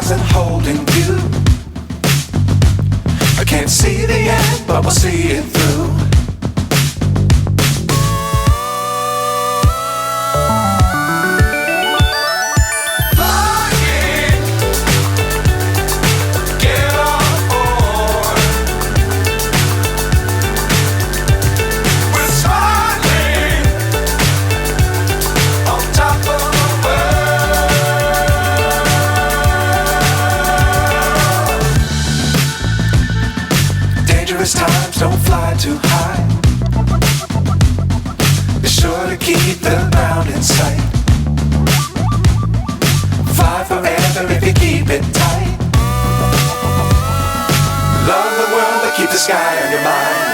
stars and holding you. I can't see the end, but we'll see it through. Times don't fly too high. Be sure to keep the ground in sight. Fly forever if you keep it tight. Love the world but keep the sky on your mind.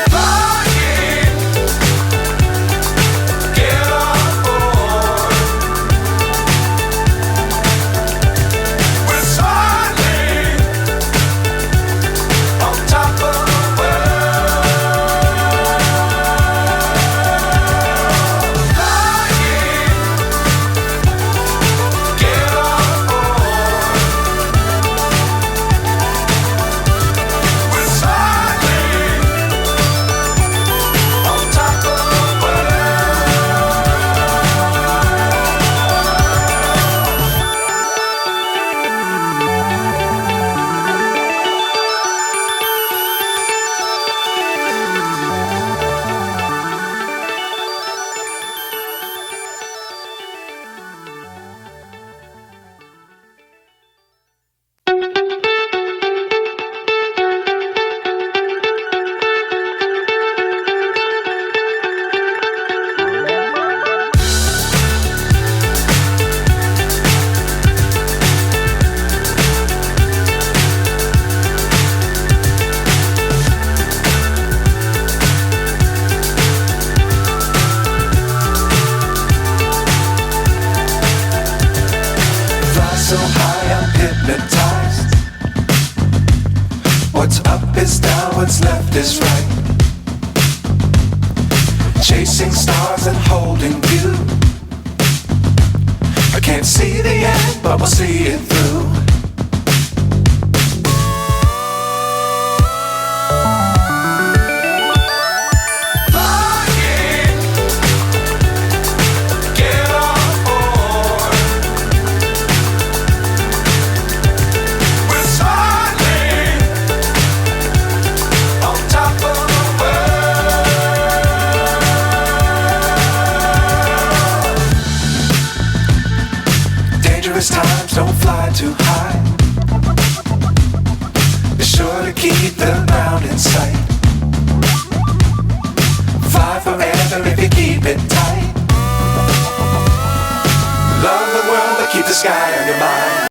So high I'm hypnotized. What's up is down, what's left is right. Chasing stars and holding you. I can't see the end, but we'll see it through. Times don't fly too high. Be sure to keep the ground in sight. Fly forever if you keep it tight. Love the world but keep the sky on your mind.